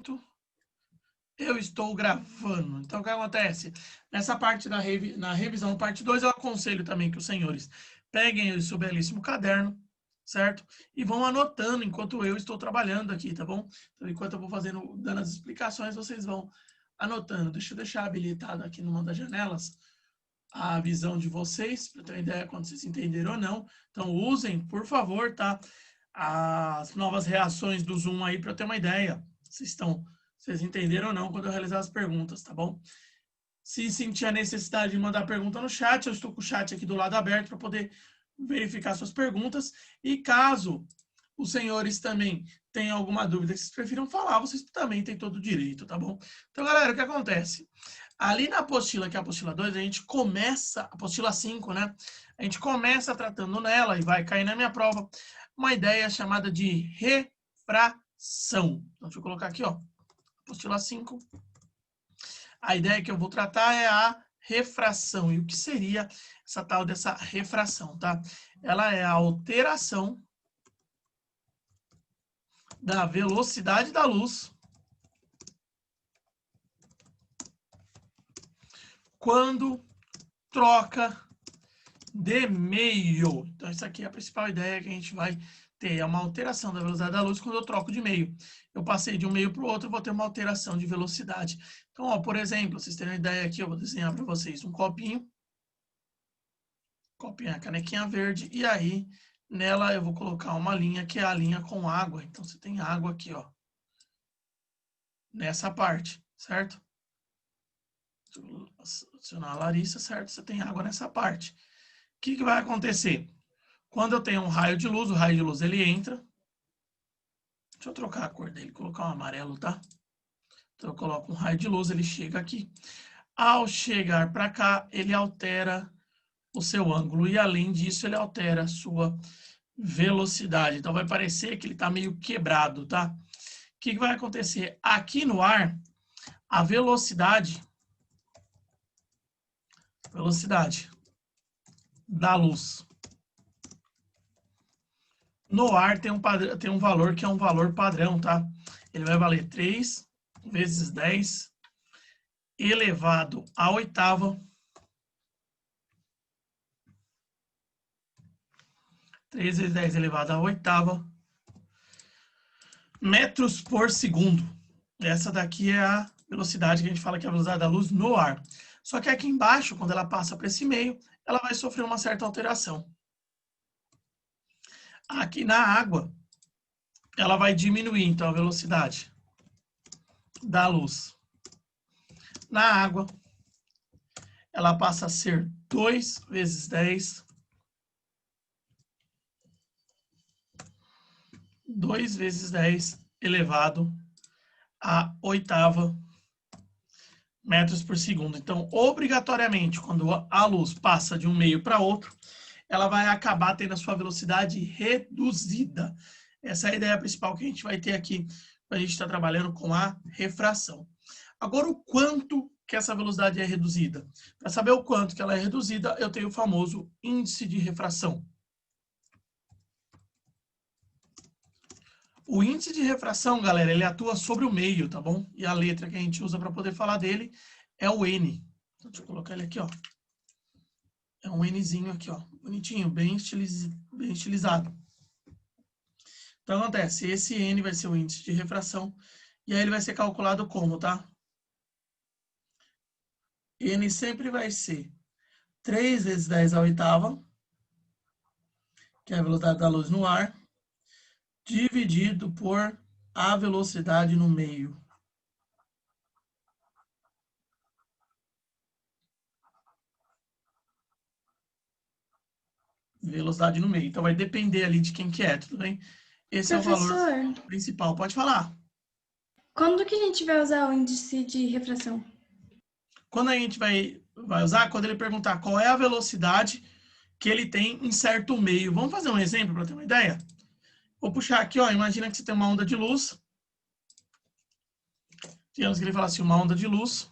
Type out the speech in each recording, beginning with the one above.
momento eu estou gravando. Então, o que acontece? Nessa parte na revisão parte 2, eu aconselho também que os senhores peguem o seu belíssimo caderno, certo? E vão anotando enquanto eu estou trabalhando aqui, tá bom? Então, enquanto eu vou dando as explicações, vocês vão anotando. Deixa eu deixar habilitado aqui numa das janelas a visão de vocês, para ter uma ideia quando vocês entenderam ou não. Então, usem, por favor, tá? As novas reações do Zoom aí para ter uma ideia. Vocês entenderam ou não quando eu realizar as perguntas, tá bom? Se sentir a necessidade de mandar pergunta no chat, eu estou com o chat aqui do lado aberto para poder verificar suas perguntas. E caso os senhores também tenham alguma dúvida que vocês prefiram falar, vocês também têm todo o direito, tá bom? Então, galera, o que acontece? Ali na apostila, que é a apostila 2, a gente começa, apostila 5, né? A gente começa tratando nela, e vai cair na minha prova, uma ideia chamada de refração. Então, deixa eu colocar aqui, ó, apostila 5. A ideia que eu vou tratar é a refração. E o que seria essa tal dessa refração, tá? Ela é a alteração da velocidade da luz quando troca de meio. Então, isso aqui é a principal ideia que a gente vai ter. É uma alteração da velocidade da luz quando eu troco de meio. Eu passei de um meio para o outro, vou ter uma alteração de velocidade. Então, ó, por exemplo, vocês terem uma ideia aqui, eu vou desenhar para vocês um copinho. Copinho, a canequinha verde. E aí, nela eu vou colocar uma linha que é a linha com água. Então, você tem água aqui, ó. Nessa parte, certo? Adicionar a Larissa, certo? Você tem água nessa parte. O que vai acontecer? Quando eu tenho um raio de luz, o raio de luz ele entra. Deixa eu trocar a cor dele, colocar um amarelo, tá? Então eu coloco um raio de luz, ele chega aqui. Ao chegar para cá, ele altera o seu ângulo e além disso ele altera a sua velocidade. Então vai parecer que ele está meio quebrado, tá? O que vai acontecer? Aqui no ar, a velocidade da luz no ar tem um valor que é um valor padrão, tá? Ele vai valer 3 vezes 10 elevado à oitava. 3 vezes 10 elevado à oitava metros por segundo. Essa daqui é a velocidade que a gente fala que é a velocidade da luz no ar. Só que aqui embaixo, quando ela passa para esse meio, ela vai sofrer uma certa alteração. Aqui na água, ela vai diminuir, então, a velocidade da luz. Na água, ela passa a ser 2 vezes 10. 2 vezes 10 elevado à oitava metros por segundo. Então, obrigatoriamente, quando a luz passa de um meio para outro, ela vai acabar tendo a sua velocidade reduzida. Essa é a ideia principal que a gente vai ter aqui quando a gente está trabalhando com a refração. Agora, o quanto que essa velocidade é reduzida? Para saber o quanto que ela é reduzida, eu tenho o famoso índice de refração. O índice de refração, galera, ele atua sobre o meio, tá bom? E a letra que a gente usa para poder falar dele é o N. Então, deixa eu colocar ele aqui, ó. É um Nzinho aqui, ó. Bonitinho, bem estilizado. Então, acontece, esse N vai ser o índice de refração. E aí ele vai ser calculado como, tá? N sempre vai ser 3 vezes 10 à oitava, que é a velocidade da luz no ar, dividido por a velocidade no meio. Velocidade no meio. Então, vai depender ali de quem que é, tudo bem? Esse Professor, é o valor principal. Pode falar. Quando que a gente vai usar o índice de refração? Quando a gente vai usar, quando ele perguntar qual é a velocidade que ele tem em certo meio. Vamos fazer um exemplo para ter uma ideia? Vou puxar aqui, ó. Imagina que você tem uma onda de luz. Digamos que ele fala assim, uma onda de luz.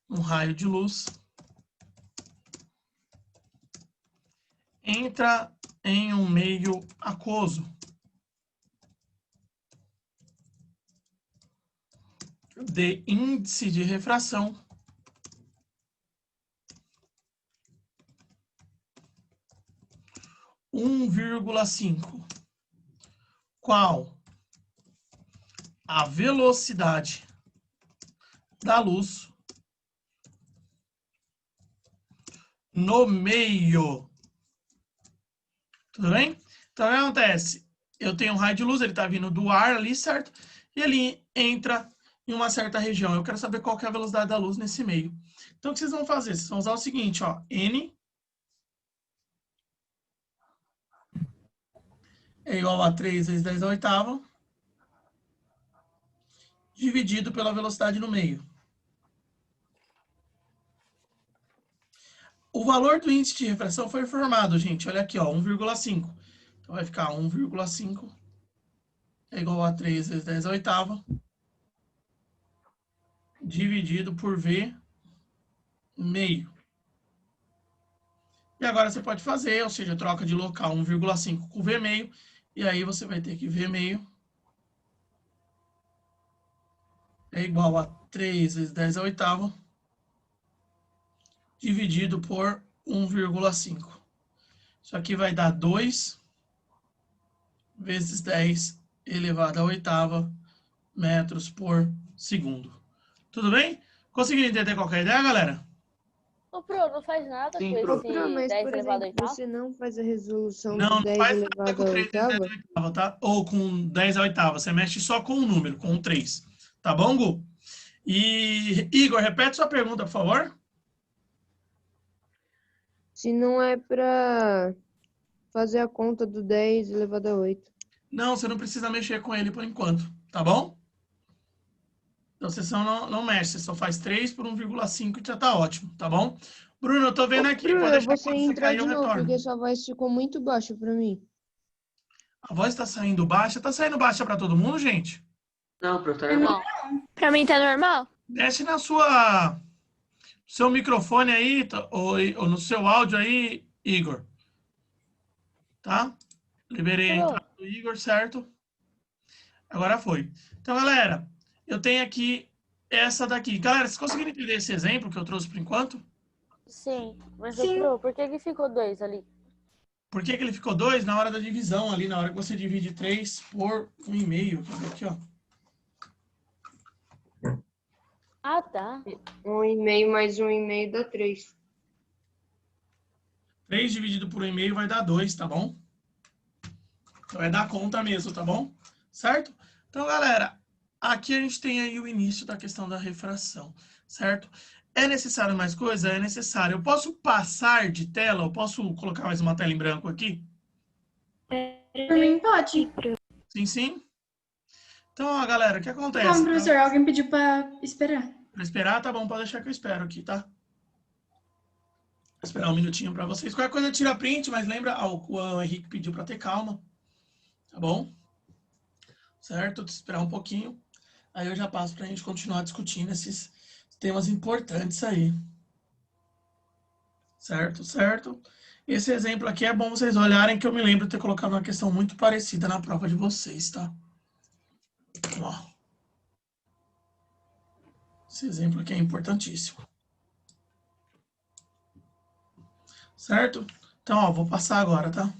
Um raio de luz. Entra em um meio aquoso. de índice de refração um 1,5. Qual a velocidade da luz no meio. Tudo bem? Então, o que acontece? Eu tenho um raio de luz, ele está vindo do ar ali, certo? E ele entra em uma certa região. Eu quero saber qual que é a velocidade da luz nesse meio. Então, o que vocês vão fazer? Vocês vão usar o seguinte, ó. N é igual a 3 vezes 10 à oitava, dividido pela velocidade no meio. O valor do índice de refração foi formado, gente. Olha aqui, ó, 1,5. Então, vai ficar 1,5 é igual a 3 vezes 10 à oitava, dividido por V meio. E agora você pode fazer, ou seja, troca de local 1,5 com V meio, e aí você vai ter que V meio é igual a 3 vezes 10 à oitava, dividido por 1,5. Isso aqui vai dar 2 vezes 10 elevado à oitava metros por segundo. Tudo bem? Conseguiram entender qual que é a ideia, galera? Ô, Pro, não faz nada Sim, com Pro. esse Mas, 10 por elevado à exemplo, oitava? você não faz a resolução Não, do não 10 faz nada elevado com à 3 vezes 10 oitava? à oitava, tá? Ou com 10 à oitava. Você mexe só com um número, com um 3. Tá bom, Gu? E, Igor, repete sua pergunta, por favor. Se não é para fazer a conta do 10 elevado a 8. Não, você não precisa mexer com ele por enquanto, tá bom? Então, você só não mexe, você só faz 3 por 1,5 e já tá ótimo, tá bom? Bruno, eu tô vendo aqui, Pro, pode eu deixar vou quando sem você entrar cair, de eu novo, retorno. porque sua voz ficou muito baixa para mim. A voz tá saindo baixa? Tá saindo baixa pra todo mundo, gente? Não, Pro, tá Pra normal. mim, Pra mim tá normal? Desce na seu microfone aí, ou no seu áudio aí, Igor. Tá? Liberei a entrada do Igor, certo? Agora foi. Então, galera, eu tenho aqui essa daqui. Galera, vocês conseguiram entender esse exemplo que eu trouxe por enquanto? Sim. Mas, ô, Sim. Pro, por que ficou 2 ali? Por que que ele ficou 2? Na hora da divisão ali, na hora que você divide 3 por 1,5. Aqui, ó. Ah, tá. 1,5 mais 1,5 dá 3. 3 dividido por 1,5 vai dar 2, tá bom? Então é dar conta mesmo, tá bom? Certo? Então, galera, aqui a gente tem aí o início da questão da refração, certo? É necessário mais coisa? É necessário. Eu posso passar de tela? Eu posso colocar mais uma tela em branco aqui? por mim pode. Sim, sim. Então, ó, galera, o que acontece? Não, professor, alguém pediu para esperar. Pra esperar, tá bom, pode deixar que eu espero aqui, tá? Vou esperar um minutinho pra vocês. Qualquer coisa tira print, mas lembra, o Henrique pediu pra ter calma, tá bom? Certo? Esperar um pouquinho. Aí eu já passo pra gente continuar discutindo esses temas importantes aí. Certo, certo? Esse exemplo aqui é bom vocês olharem, que eu me lembro de ter colocado uma questão muito parecida na prova de vocês, tá? Ó. Esse exemplo aqui é importantíssimo. Certo? Então, ó, vou passar agora, tá?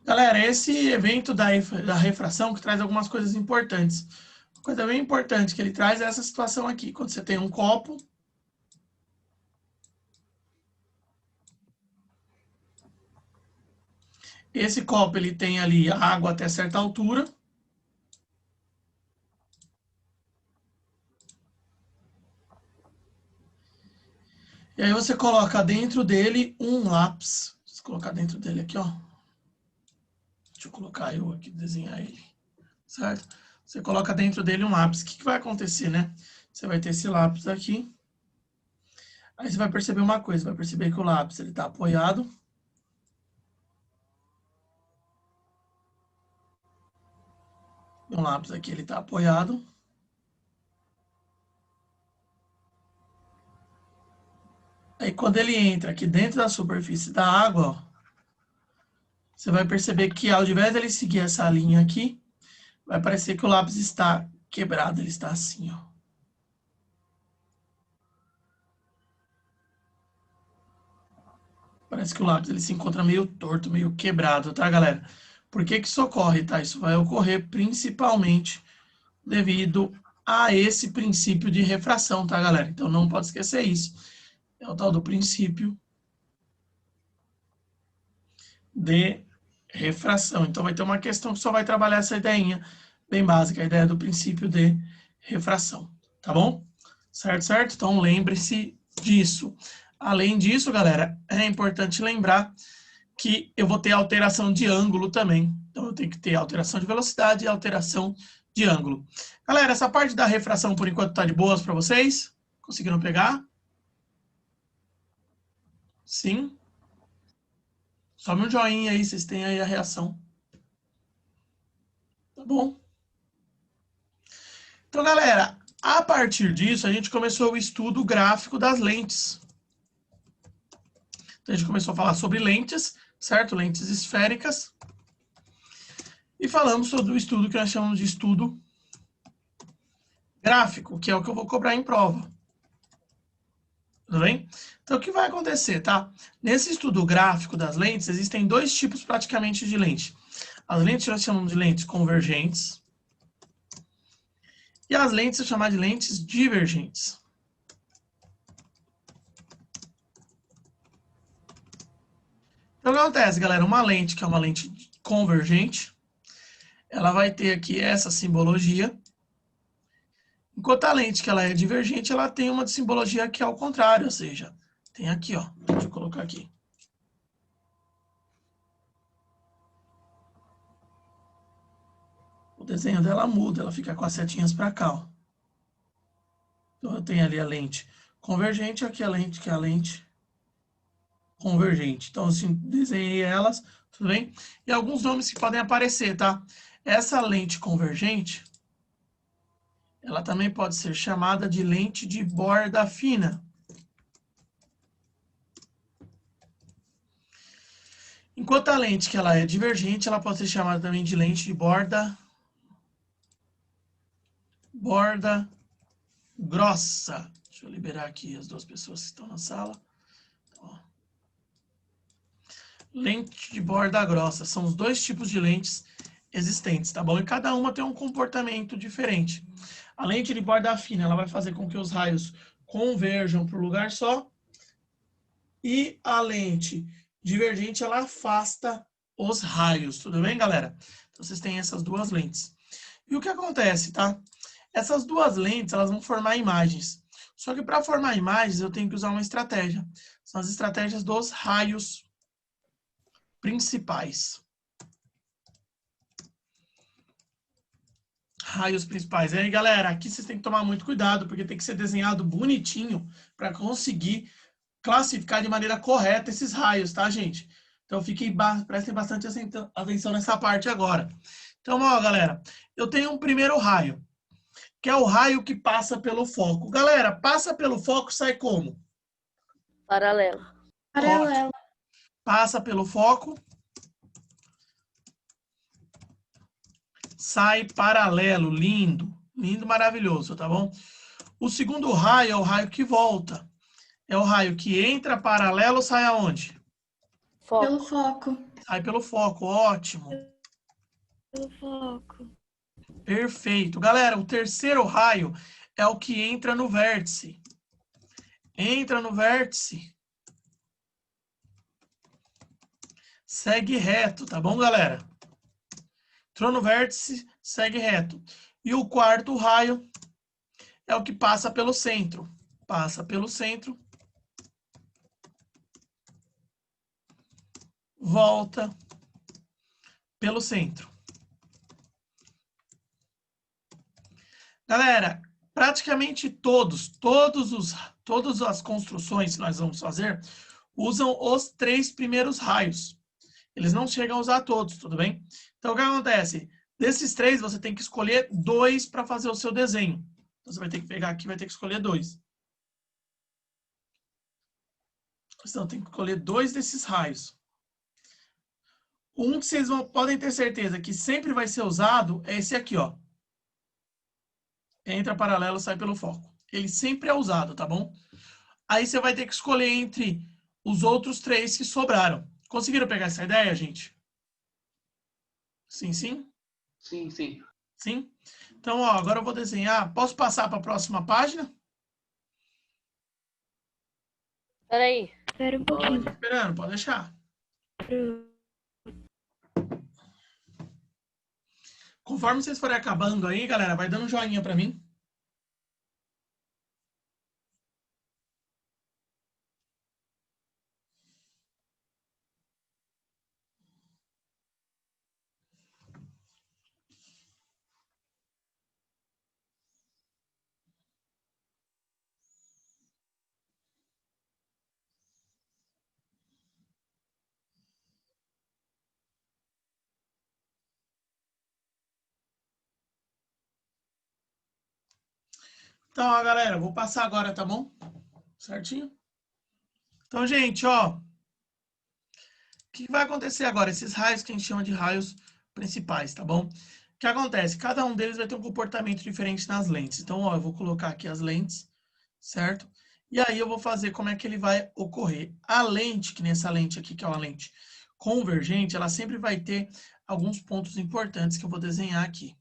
Galera, esse evento da refração que traz algumas coisas importantes. Uma coisa bem importante que ele traz é essa situação aqui. Quando você tem um copo, esse copo ele tem ali água até certa altura. E aí você coloca dentro dele um lápis. Vou colocar dentro dele aqui, ó. Deixa eu colocar eu aqui, desenhar ele. Certo? Você coloca dentro dele um lápis. O que vai acontecer, né? Você vai ter esse lápis aqui. Aí você vai perceber uma coisa. Vai perceber que o lápis ele está apoiado. O lápis aqui ele está apoiado. Aí quando ele entra aqui dentro da superfície da água, ó, você vai perceber que ao invés dele seguir essa linha aqui, vai parecer que o lápis está quebrado, ele está assim, ó. Parece que o lápis ele se encontra meio torto, meio quebrado, tá, galera? Por que que isso ocorre, tá? Isso vai ocorrer principalmente devido a esse princípio de refração, tá, galera? Então não pode esquecer isso. É o tal do princípio de refração. Então vai ter uma questão que só vai trabalhar essa ideinha bem básica, a ideia do princípio de refração, tá bom? Certo, certo? Então lembre-se disso. Além disso, galera, é importante lembrar que eu vou ter alteração de ângulo também. Então eu tenho que ter alteração de velocidade e alteração de ângulo. Galera, essa parte da refração por enquanto tá de boas para vocês? Conseguiram pegar? Sim? Some um joinha aí, vocês têm aí a reação. Tá bom? Então, galera, a partir disso, a gente começou o estudo gráfico das lentes. Então, a gente começou a falar sobre lentes, certo? Lentes esféricas. E falamos sobre o estudo que nós chamamos de estudo gráfico, que é o que eu vou cobrar em prova. Tudo bem? Então, o que vai acontecer, tá? Nesse estudo gráfico das lentes, existem dois tipos praticamente de lente. As lentes nós chamamos de lentes convergentes. E as lentes são chamadas de lentes divergentes. Então, o que acontece, galera? Uma lente que é uma lente convergente, ela vai ter aqui essa simbologia. Enquanto a lente que ela é divergente, ela tem uma simbologia que é ao contrário, ou seja, tem aqui, ó. Deixa eu colocar aqui. O desenho dela muda, ela fica com as setinhas para cá, ó. Então eu tenho ali a lente convergente, aqui a lente que é a lente convergente. Então assim, desenhei elas, tudo bem? E alguns nomes que podem aparecer, tá? Essa lente convergente, ela também pode ser chamada de lente de borda fina. Enquanto a lente que ela é divergente, ela pode ser chamada também de lente de borda grossa. Deixa eu liberar aqui as duas pessoas que estão na sala. Ó. Lente de borda grossa. São os dois tipos de lentes existentes, tá bom? E cada uma tem um comportamento diferente. A lente de borda fina, ela vai fazer com que os raios converjam para o lugar só. E a lente divergente, ela afasta os raios. Tudo bem, galera? Então, vocês têm essas duas lentes. E o que acontece, tá? Essas duas lentes, elas vão formar imagens. Só que para formar imagens, eu tenho que usar uma estratégia. São as estratégias dos raios principais. Raios principais. E aí, galera, aqui vocês têm que tomar muito cuidado, porque tem que ser desenhado bonitinho para conseguir classificar de maneira correta esses raios, tá, gente? Então, prestem bastante atenção nessa parte agora. Então, ó, galera, eu tenho um primeiro raio, que é o raio que passa pelo foco. Galera, passa pelo foco, sai como? Paralelo. Paralelo. Passa pelo foco, sai paralelo. Lindo, lindo, maravilhoso, tá bom? O segundo raio é o raio que volta. É o raio que entra paralelo, sai aonde? Foco. Pelo foco. Sai pelo foco, ótimo. Pelo foco. Perfeito. Galera, o terceiro raio é o que entra no vértice. Entra no vértice. Segue reto, tá bom, galera? Entrou no vértice, segue reto. E o quarto raio é o que passa pelo centro. Passa pelo centro. Volta pelo centro. Galera, praticamente todas as construções que nós vamos fazer usam os 3 primeiros raios. Eles não chegam a usar todos, tudo bem? Então, o que acontece? Desses 3, você tem que escolher 2 para fazer o seu desenho. Então, você vai ter que pegar aqui e vai ter que escolher 2. Então, tem que escolher 2 desses raios. Um que vocês podem ter certeza que sempre vai ser usado é esse aqui, ó. Entra paralelo, sai pelo foco. Ele sempre é usado, tá bom? Aí você vai ter que escolher entre os outros 3 que sobraram. Conseguiram pegar essa ideia, gente? Sim, sim? Sim, sim. Sim? Então, ó, agora eu vou desenhar. Posso passar para a próxima página? Peraí. Espera um pouquinho. Esperando, pode deixar. Conforme vocês forem acabando aí, galera, vai dando um joinha para mim. Então, ó, galera, vou passar agora, tá bom? Certinho? Então, gente, ó. O que vai acontecer agora? Esses raios que a gente chama de raios principais, tá bom? O que acontece? Cada um deles vai ter um comportamento diferente nas lentes. Então, ó, eu vou colocar aqui as lentes, certo? E aí eu vou fazer como é que ele vai ocorrer. A lente, que nessa lente aqui, que é uma lente convergente, ela sempre vai ter alguns pontos importantes que eu vou desenhar aqui.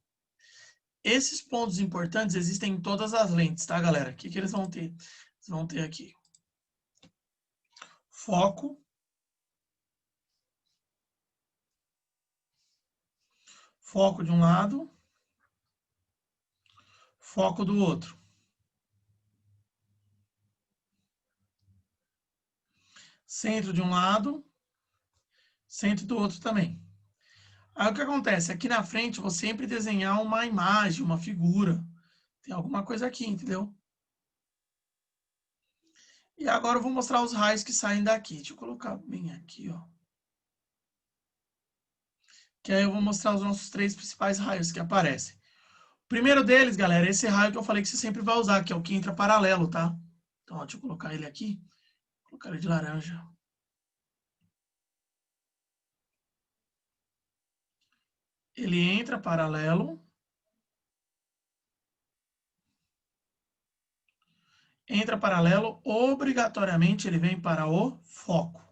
Esses pontos importantes existem em todas as lentes, tá, galera? O que eles vão ter? Eles vão ter aqui foco, foco de um lado, foco do outro. Centro de um lado, centro do outro também. Aí o que acontece? Aqui na frente, eu vou sempre desenhar uma imagem, uma figura. Tem alguma coisa aqui, entendeu? E agora eu vou mostrar os raios que saem daqui. Deixa eu colocar bem aqui, ó. Que aí eu vou mostrar os nossos 3 principais raios que aparecem. O primeiro deles, galera, é esse raio que eu falei que você sempre vai usar, que é o que entra paralelo, tá? Então, ó, deixa eu colocar ele aqui. Vou colocar ele de laranja. Ele entra paralelo. Entra paralelo, obrigatoriamente ele vem para o foco.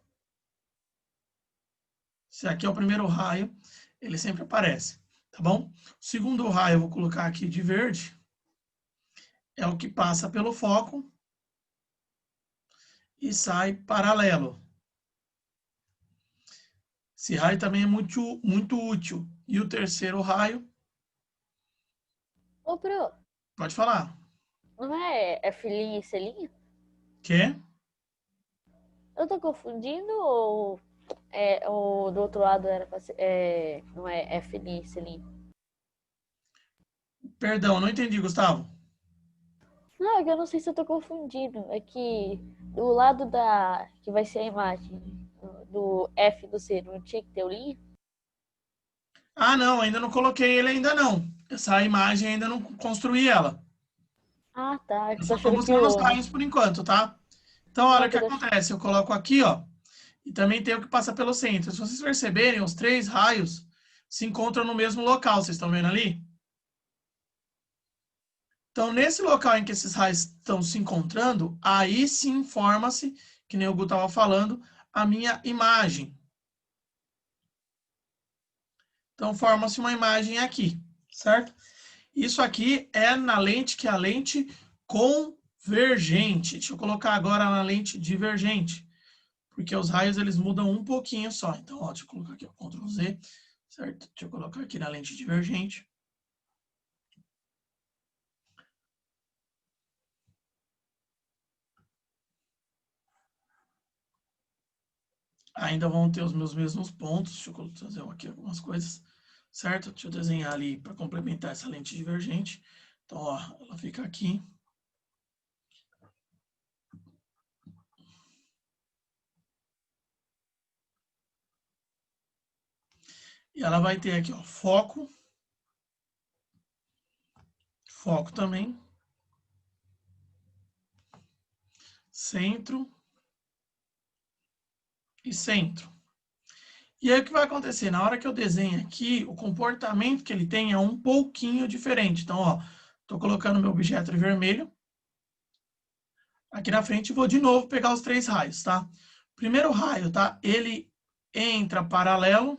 Se aqui é o primeiro raio, ele sempre aparece, tá bom? O segundo raio eu vou colocar aqui de verde. É o que passa pelo foco e sai paralelo. Esse raio também é muito útil. E o terceiro raio, Ô, Pro, pode falar. não é filhinha e selinho? Quê? Eu tô confundindo ou o do outro lado era pra ser, não é filhinha e selinho? Perdão, não entendi, Gustavo. Não, é que eu não sei se eu tô confundindo. É que do lado que vai ser a imagem do F do C, não tinha que ter o linha? Ah, não, ainda não coloquei ele ainda não. Essa imagem ainda não construí ela. Ah, tá. Eu Eu tô só estou achando que mostrando os o. raios por enquanto, tá? Então, olha Não, o que que eu tô... acontece. Eu coloco aqui, ó. E também tem o que passa pelo centro. Se vocês perceberem, os 3 raios se encontram no mesmo local. Vocês estão vendo ali? Então, nesse local em que esses raios estão se encontrando, aí sim forma-se, que nem o Gu estava falando, a minha imagem. Então, forma-se uma imagem aqui, certo? Isso aqui é na lente que é a lente convergente. Deixa eu colocar agora na lente divergente, porque os raios eles mudam um pouquinho só. Então, ó, deixa eu colocar aqui, ó, Ctrl Z, certo? Deixa eu colocar aqui na lente divergente. Ainda vão ter os meus mesmos pontos. Deixa eu fazer aqui algumas coisas, certo? Deixa eu desenhar ali para complementar essa lente divergente. Então, ó, ela fica aqui. E ela vai ter aqui, ó, foco. Foco também. Centro. e centro. E aí o que vai acontecer? Na hora que eu desenho aqui, o comportamento que ele tem é um pouquinho diferente. Então, ó, estou colocando meu objeto de vermelho aqui na frente e vou de novo pegar os 3 raios, tá? Primeiro raio, tá? Ele entra paralelo.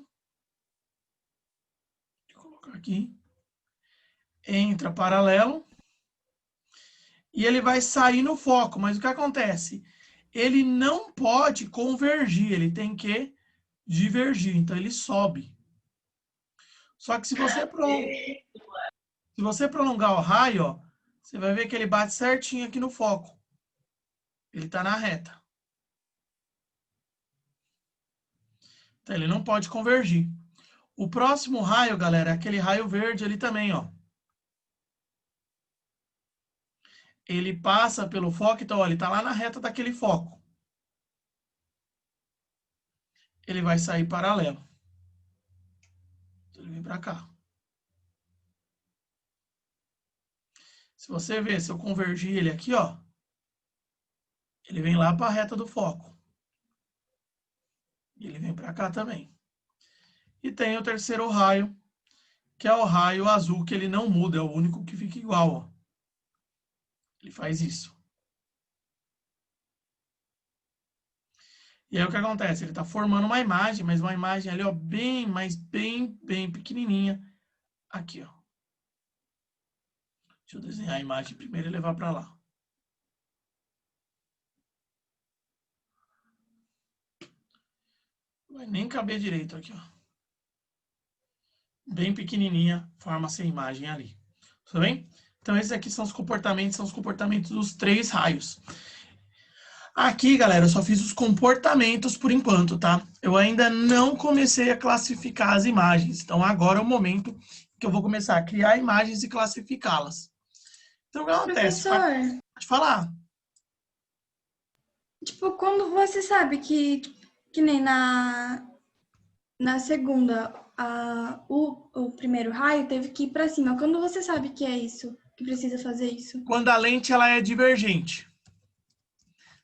Deixa eu colocar aqui. Entra paralelo. E ele vai sair no foco. Mas o que acontece? Ele não pode convergir, ele tem que divergir. Então, ele sobe. Só que se você prolongar o raio, ó, você vai ver que ele bate certinho aqui no foco. Ele está na reta. Então, ele não pode convergir. O próximo raio, galera, é aquele raio verde ali também, ó. Ele passa pelo foco, então, ó, ele está lá na reta daquele foco. Ele vai sair paralelo. Ele vem para cá. Se você ver, se eu convergir ele aqui, ó, ele vem lá para a reta do foco. E ele vem para cá também. E tem o terceiro raio, que é o raio azul, que ele não muda, é o único que fica igual, ó. Ele faz isso. E aí o que acontece? Ele está formando uma imagem, mas uma imagem ali, ó, bem, mas bem pequenininha. Aqui, ó. Deixa eu desenhar a imagem primeiro e levar para lá. Não vai nem caber direito aqui, ó. Bem pequenininha, forma-se a imagem ali. Tudo bem? Então, esses aqui são os comportamentos dos 3 raios. Aqui, galera, eu só fiz os comportamentos por enquanto, tá? Eu ainda não comecei a classificar as imagens. Então, agora é o momento que eu vou começar a criar imagens e classificá-las. Então, o que acontece? Professor, Pode falar. tipo, quando você sabe que nem na segunda, o primeiro raio teve que ir para cima. Quando você sabe que é isso, que precisa fazer isso? Quando a lente ela é divergente.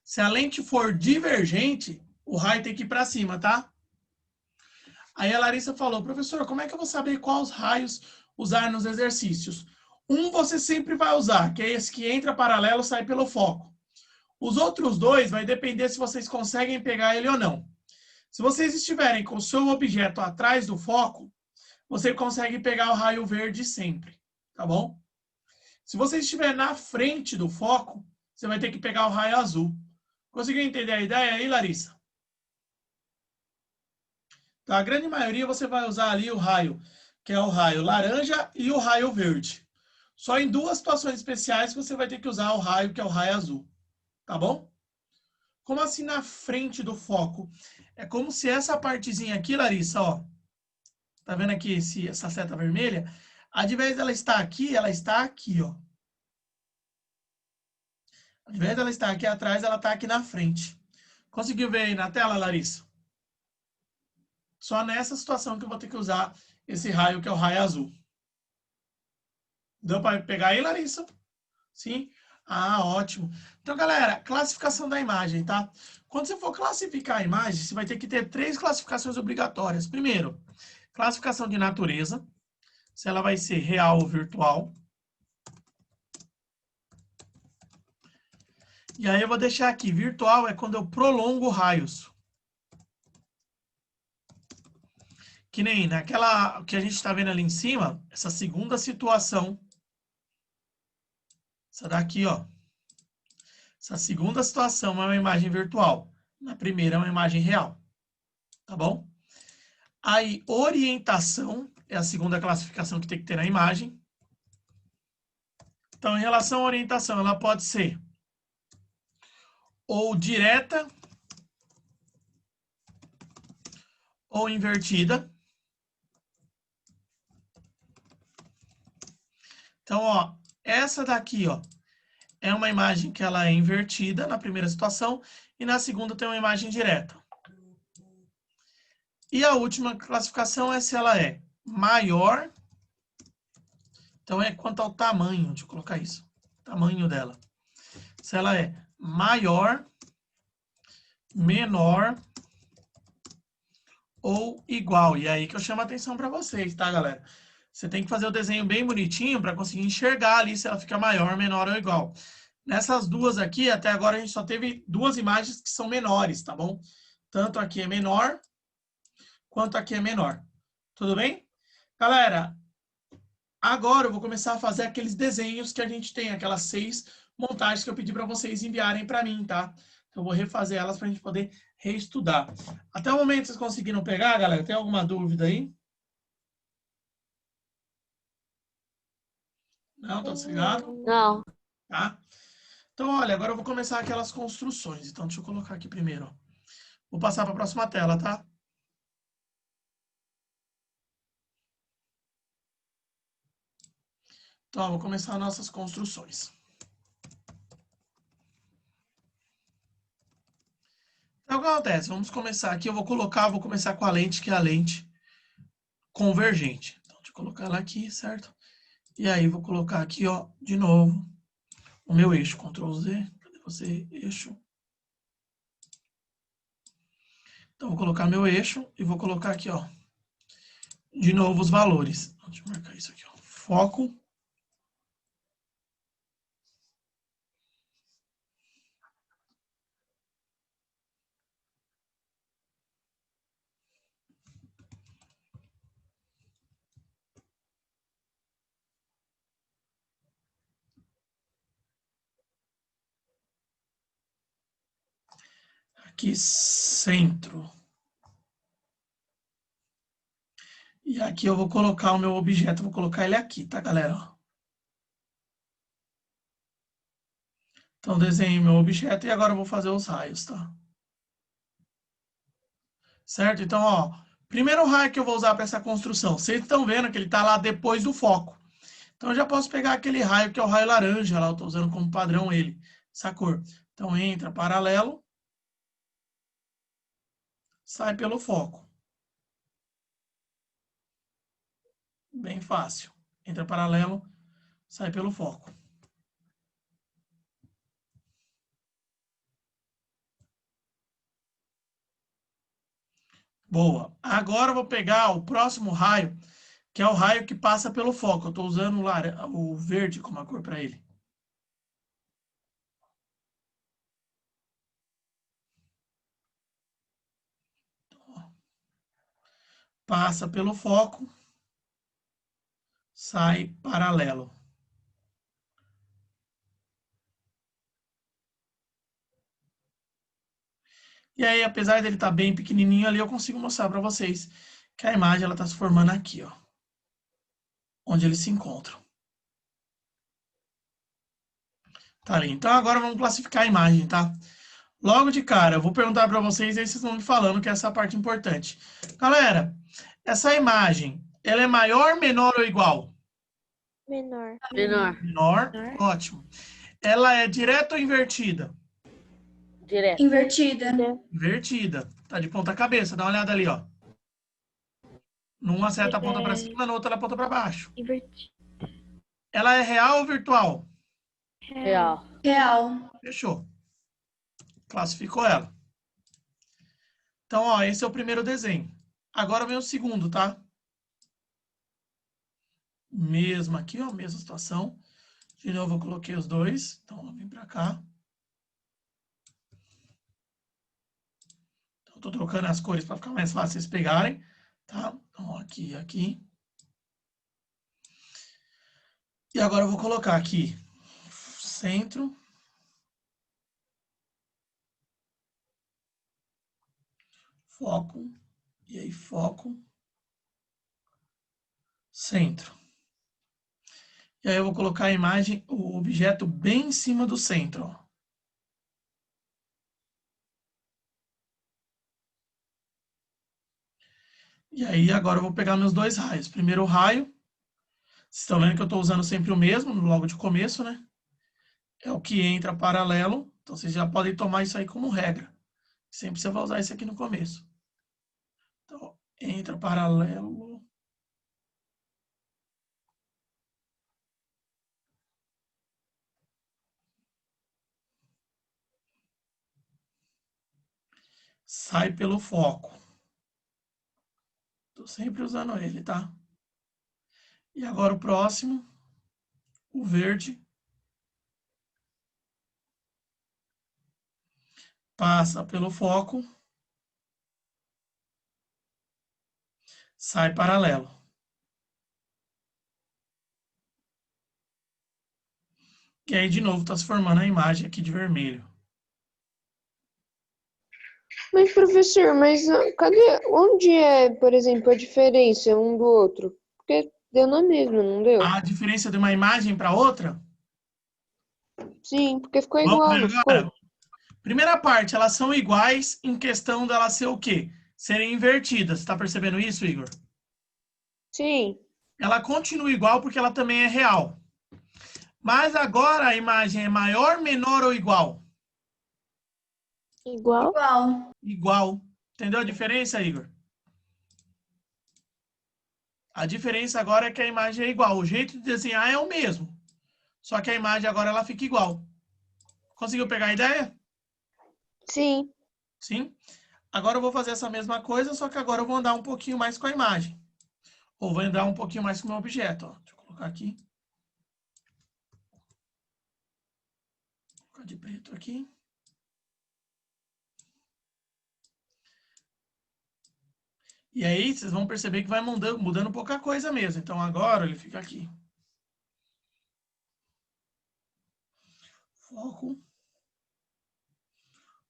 Se a lente for divergente, o raio tem que ir para cima, tá? Aí a Larissa falou, professor, como é que eu vou saber quais raios usar nos exercícios? Um você sempre vai usar, que é esse que entra paralelo e sai pelo foco. Os outros 2 vai depender se vocês conseguem pegar ele ou não. Se vocês estiverem com o seu objeto atrás do foco, você consegue pegar o raio verde sempre, tá bom? Se você estiver na frente do foco, você vai ter que pegar o raio azul. Conseguiu entender a ideia aí, Larissa? Então, a grande maioria você vai usar ali o raio, que é o raio laranja e o raio verde. Só em 2 situações especiais você vai ter que usar o raio, que é o raio azul. Tá bom? Como assim na frente do foco? É como se essa partezinha aqui, Larissa, ó. Tá vendo aqui essa seta vermelha? Ao invés dela estar aqui, ela está aqui, ó. Ao invés dela estar aqui atrás, ela está aqui na frente. Conseguiu ver aí na tela, Larissa? Só nessa situação que eu vou ter que usar esse raio, que é o raio azul. Deu para pegar aí, Larissa? Sim? Ah, ótimo. Então, galera, classificação da imagem, tá? Quando você for classificar a imagem, você vai ter que ter 3 classificações obrigatórias. Primeiro, classificação de natureza, se ela vai ser real ou virtual. E aí eu vou deixar aqui, virtual é quando eu prolongo raios. Que nem naquela que a gente está vendo ali em cima, essa segunda situação. Essa daqui, ó. Essa segunda situação é uma imagem virtual. Na primeira é uma imagem real. Tá bom? Aí, orientação é a segunda classificação que tem que ter na imagem. Então, em relação à orientação, ela pode ser ou direta ou invertida. Então, ó, essa daqui, ó, é uma imagem que ela é invertida na primeira situação e na segunda tem uma imagem direta. E a última classificação é se ela é maior. Então, é quanto ao tamanho, deixa eu colocar isso, tamanho dela. Se ela é maior, menor ou igual. E é aí que eu chamo a atenção para vocês, tá, galera? Você tem que fazer o desenho bem bonitinho para conseguir enxergar ali se ela fica maior, menor ou igual. Nessas duas aqui, até agora a gente só teve duas imagens que são menores, tá bom? Tanto aqui é menor, quanto aqui é menor. Tudo bem? Galera, agora eu vou começar a fazer aqueles desenhos que a gente tem, aquelas 6 montagens que eu pedi para vocês enviarem para mim, tá? Então eu vou refazer elas para a gente poder reestudar. Até o momento vocês conseguiram pegar, galera? Tem alguma dúvida aí? Não, tá desligado? Não. Tá? Então, olha, agora eu vou começar aquelas construções. Então, deixa eu colocar aqui primeiro, ó. Vou passar para a próxima tela, tá? Então, vou começar nossas construções. Então, o que acontece? Vamos começar aqui. Vou começar com a lente, que é a lente convergente. Então, deixa eu colocar ela aqui, certo? E aí, vou colocar aqui, ó, de novo, o meu eixo. Ctrl Z. Cadê você? Eixo. Então, vou colocar meu eixo e vou colocar aqui, ó, de novo os valores. Então, deixa eu marcar isso aqui, ó. Foco. Aqui, centro. E aqui eu vou colocar o meu objeto, vou colocar ele aqui, tá, galera? Então, desenhei meu objeto e agora eu vou fazer os raios, tá? Certo? Então, ó, primeiro raio que eu vou usar para essa construção. Vocês estão vendo que ele está lá depois do foco. Então, eu já posso pegar aquele raio que é o raio laranja, lá eu estou usando como padrão ele, essa cor. Então, entra paralelo, sai pelo foco. Bem fácil. Entra paralelo, sai pelo foco. Boa. Agora eu vou pegar o próximo raio, que é o raio que passa pelo foco. Eu estou usando o verde como a cor para ele. Passa pelo foco, sai paralelo. E aí, apesar dele estar bem pequenininho ali, eu consigo mostrar para vocês que a imagem ela está se formando aqui, ó, onde eles se encontram. Tá ali. Então agora vamos classificar a imagem, tá? Logo de cara, eu vou perguntar para vocês e aí vocês vão me falando que essa é a parte importante. Galera, essa imagem, ela é maior, menor ou igual? Menor. Menor, ótimo. Ela é direta ou invertida? Direto. Invertida. Invertida. Tá de ponta cabeça, dá uma olhada ali, ó. Numa seta aponta para cima, na outra ela aponta para baixo. Invertido. Ela é real ou virtual? Real. Real. Fechou. Classificou ela. Então, ó, esse é o primeiro desenho. Agora vem o segundo, tá? Mesmo aqui, ó, mesma situação. De novo, eu coloquei os dois. Então, ó, vem pra cá. Então, tô trocando as cores para ficar mais fácil vocês pegarem, tá? Então, ó, aqui e aqui. E agora eu vou colocar aqui centro. Foco. E aí, foco. Centro. E aí eu vou colocar a imagem, o objeto bem em cima do centro, ó. E aí agora eu vou pegar meus dois raios. Primeiro raio. Vocês estão vendo que eu estou usando sempre o mesmo, logo de começo, né? É o que entra paralelo. Então vocês já podem tomar isso aí como regra. Sempre você vai usar isso aqui no começo. Então, entra paralelo. Sai pelo foco. Tô sempre usando ele, tá? E agora o próximo, o verde. Passa pelo foco. Sai paralelo. E aí, de novo, está se formando a imagem aqui de vermelho. Mas, professor, cadê? Onde é, por exemplo, a diferença um do outro? Porque deu na mesma, não deu? A diferença de uma imagem para outra? Sim, porque ficou Vamos igual, ver não agora. ficou? Primeira parte, elas são iguais em questão delas ser o quê? Serem invertidas. Está percebendo isso, Igor? Sim. Ela continua igual porque ela também é real. Mas agora a imagem é maior, menor ou igual? Igual? Igual. Igual. Entendeu a diferença, Igor? A diferença agora é que a imagem é igual. O jeito de desenhar é o mesmo. Só que a imagem agora ela fica igual. Conseguiu pegar a ideia? Sim. Sim? Agora eu vou fazer essa mesma coisa, só que agora eu vou andar um pouquinho mais com a imagem. Ou vou andar um pouquinho mais com o meu objeto. Ó. Deixa eu colocar aqui. Vou colocar de preto aqui. E aí, vocês vão perceber que vai mudando pouca coisa mesmo. Então, agora ele fica aqui. Foco.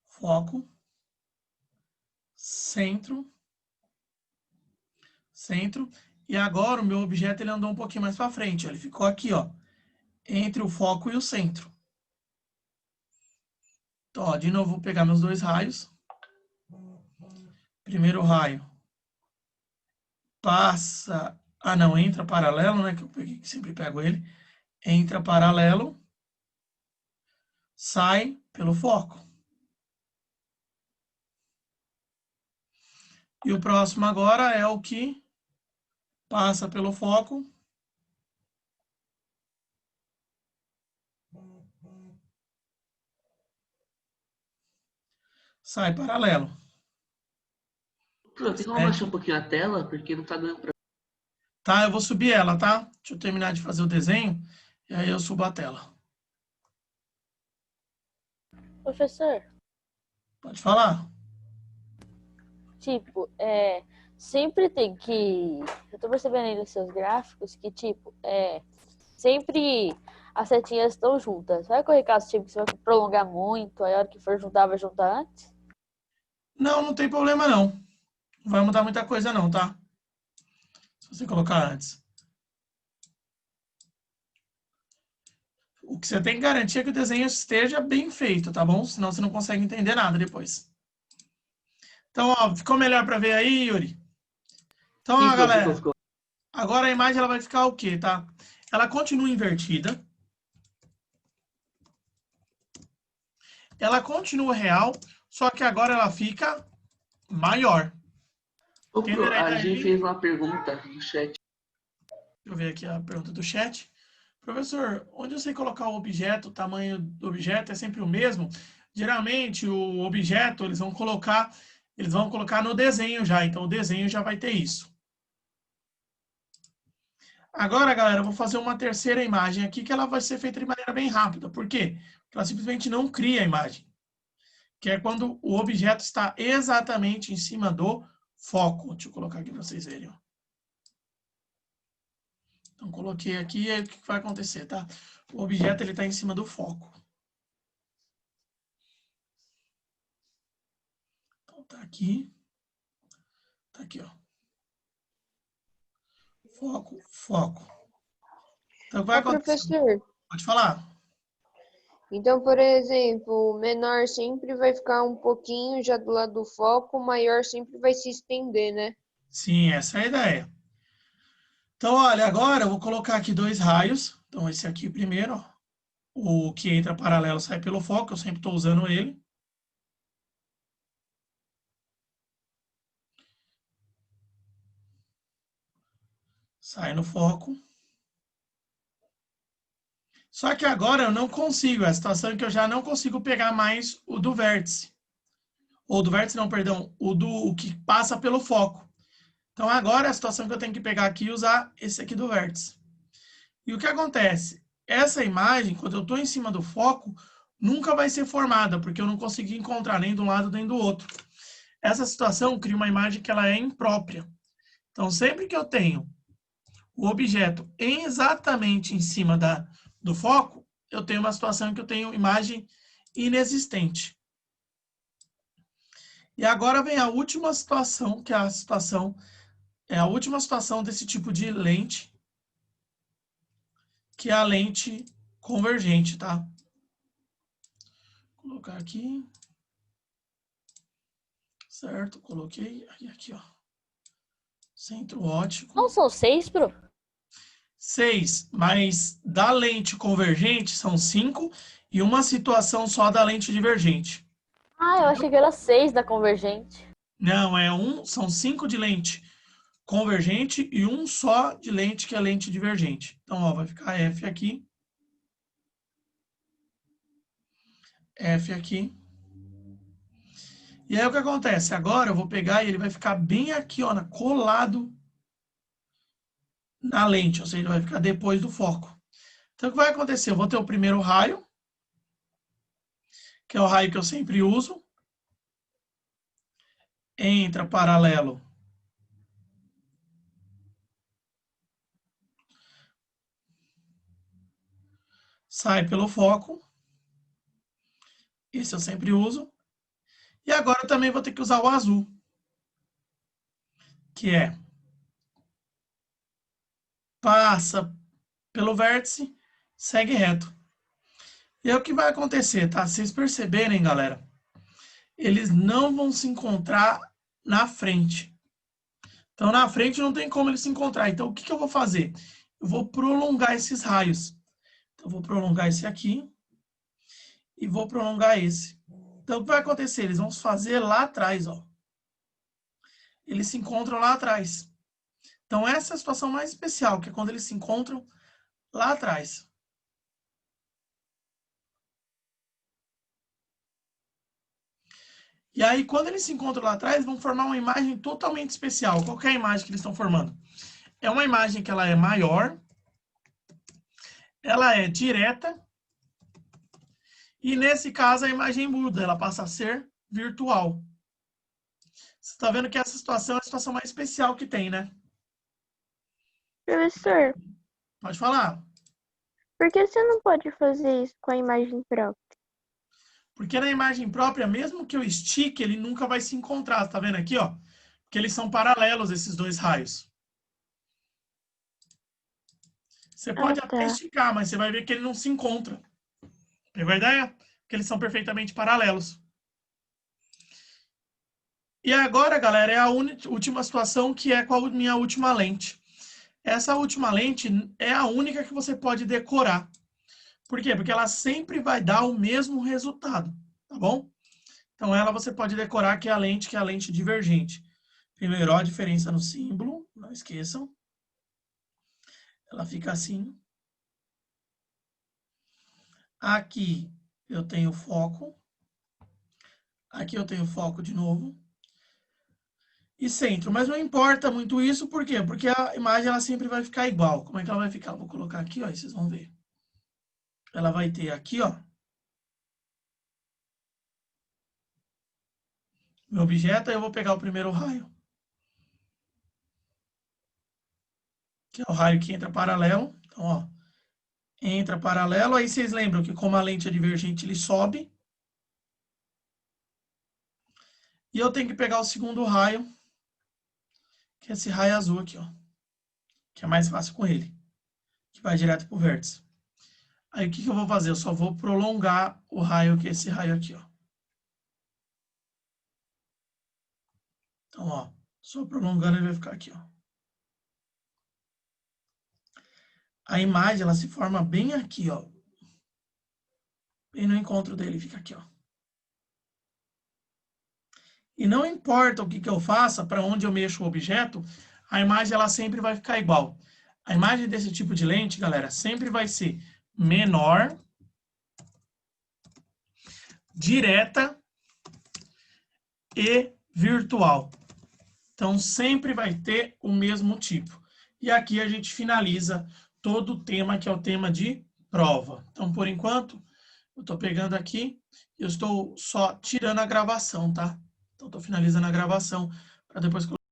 Foco. Centro. Centro. E agora o meu objeto ele andou um pouquinho mais para frente. Ele ficou aqui, ó. Entre o foco e o centro. Então, ó, de novo, vou pegar meus dois raios. Primeiro raio passa... Ah, não, entra paralelo, né? Que eu peguei, que sempre pego ele. Entra paralelo. Sai pelo foco. E o próximo agora é o que passa pelo foco. Sai paralelo. Tem como abaixar um pouquinho a tela? Porque não tá dando pra... Tá, eu vou subir ela, tá? Deixa eu terminar de fazer o desenho. E aí eu subo a tela. Professor, Pode falar. tipo, sempre tem que. Eu tô percebendo aí nos seus gráficos que, tipo, sempre as setinhas estão juntas. Vai correr caso tipo, que você vai prolongar muito, aí a hora que for juntar, vai juntar antes? Não, não tem problema não. Não vai mudar muita coisa não, tá? Se você colocar antes. O que você tem que garantir é que o desenho esteja bem feito, tá bom? Senão você não consegue entender nada depois. Então, ó, ficou melhor para ver aí, Yuri? Então, ó, galera, Ficou. agora a imagem ela vai ficar o quê, tá? Ela continua invertida. Ela continua real, só que agora ela fica maior. Ô, Entenderam a a ideia gente aí? fez uma pergunta no chat. Deixa eu ver aqui a pergunta do chat. Professor, onde eu sei colocar o objeto, o tamanho do objeto é sempre o mesmo? Geralmente, o objeto, eles vão colocar no desenho já. Então, o desenho já vai ter isso. Agora, galera, eu vou fazer uma terceira imagem aqui que ela vai ser feita de maneira bem rápida. Por quê? Porque ela simplesmente não cria a imagem. Que é quando o objeto está exatamente em cima do foco. Deixa eu colocar aqui para vocês verem. Ó. Então, coloquei aqui e aí o que vai acontecer, tá? O objeto ele está em cima do foco. Então, tá aqui. Tá aqui, ó. Foco, foco. Então, o que vai Ô, acontecer? professor, Pode falar. então, por exemplo, o menor sempre vai ficar um pouquinho já do lado do foco, o maior sempre vai se estender, né? Sim, essa é a ideia. Então, olha, agora eu vou colocar aqui dois raios. Então, esse aqui primeiro, ó. O que entra paralelo sai pelo foco, eu sempre estou usando ele. Sai no foco. Só que agora eu não consigo, a situação é que eu já não consigo pegar mais o do vértice. Ou do vértice não, perdão, o que passa pelo foco. Então, agora a situação que eu tenho que pegar aqui e usar esse aqui do vértice. E o que acontece? Essa imagem, quando eu estou em cima do foco, nunca vai ser formada, porque eu não consegui encontrar nem de um lado nem do outro. Essa situação cria uma imagem que ela é imprópria. Então, sempre que eu tenho o objeto exatamente em cima do foco, eu tenho uma situação em que eu tenho imagem inexistente. E agora vem a última situação, que é a última situação desse tipo de lente, que é a lente convergente, tá? Vou colocar aqui. Certo, coloquei. Aí aqui, ó. Centro ótico. Não são 6, Pro? 6, mas da lente convergente são 5 e uma situação só da lente divergente. Ah, eu achei que era 6 da convergente. Não, são 5 de lente convergente e um só de lente que é lente divergente. Então, ó, vai ficar F aqui. F aqui. E aí o que acontece? Agora eu vou pegar e ele vai ficar bem aqui, ó, colado na lente, ou seja, vai ficar depois do foco. Então, o que vai acontecer? Eu vou ter o primeiro raio, que é o raio que eu sempre uso. Entra paralelo. Sai pelo foco. Esse eu sempre uso. E agora eu também vou ter que usar o azul, que é passa pelo vértice, segue reto. E aí o que vai acontecer, tá? Vocês perceberem, galera, eles não vão se encontrar na frente. Então, na frente não tem como eles se encontrar. Então, o que eu vou fazer? Eu vou prolongar esses raios. Então, eu vou prolongar esse aqui e vou prolongar esse. Então, o que vai acontecer? Eles vão se fazer lá atrás, ó. Eles se encontram lá atrás. Então, essa é a situação mais especial, que é quando eles se encontram lá atrás. E aí, quando eles se encontram lá atrás, vão formar uma imagem totalmente especial. Qual que é a imagem que eles estão formando? É uma imagem que ela é maior, ela é direta, e nesse caso a imagem muda, ela passa a ser virtual. Você está vendo que essa situação é a situação mais especial que tem, né? Professor, Pode falar. por que você não pode fazer isso com a imagem própria? Porque na imagem própria, mesmo que eu estique, ele nunca vai se encontrar. Tá vendo aqui, ó? Porque eles são paralelos, esses dois raios. Você pode até esticar, mas você vai ver que ele não se encontra. Pegou a ideia? Porque eles são perfeitamente paralelos. E agora, galera, é a última situação, que é com a minha última lente. Essa última lente é a única que você pode decorar. Por quê? Porque ela sempre vai dar o mesmo resultado, tá bom? Então, ela você pode decorar que é a lente divergente. Primeiro, ó, a diferença no símbolo, não esqueçam. Ela fica assim. Aqui eu tenho foco. Aqui eu tenho foco de novo. E centro. Mas não importa muito isso, por quê? Porque a imagem ela sempre vai ficar igual. Como é que ela vai ficar? Vou colocar aqui, ó, e vocês vão ver. Ela vai ter aqui, ó, meu objeto, aí eu vou pegar o primeiro raio, que é o raio que entra paralelo. Então, ó, entra paralelo, aí vocês lembram que como a lente é divergente, ele sobe. E eu tenho que pegar o segundo raio, que é esse raio azul aqui, ó, que é mais fácil com ele, que vai direto pro vértice. Aí o que eu vou fazer? Eu só vou prolongar o raio, que é esse raio aqui, ó. Então, ó, só prolongando ele vai ficar aqui, ó. A imagem, ela se forma bem aqui, ó. Bem no encontro dele, fica aqui, ó. E não importa o que eu faça, para onde eu mexo o objeto, a imagem, ela sempre vai ficar igual. A imagem desse tipo de lente, galera, sempre vai ser menor, direta e virtual. Então, sempre vai ter o mesmo tipo. E aqui a gente finaliza todo o tema, que é o tema de prova. Então, por enquanto, eu estou pegando aqui, eu estou só tirando a gravação, tá? Então, estou finalizando a gravação para depois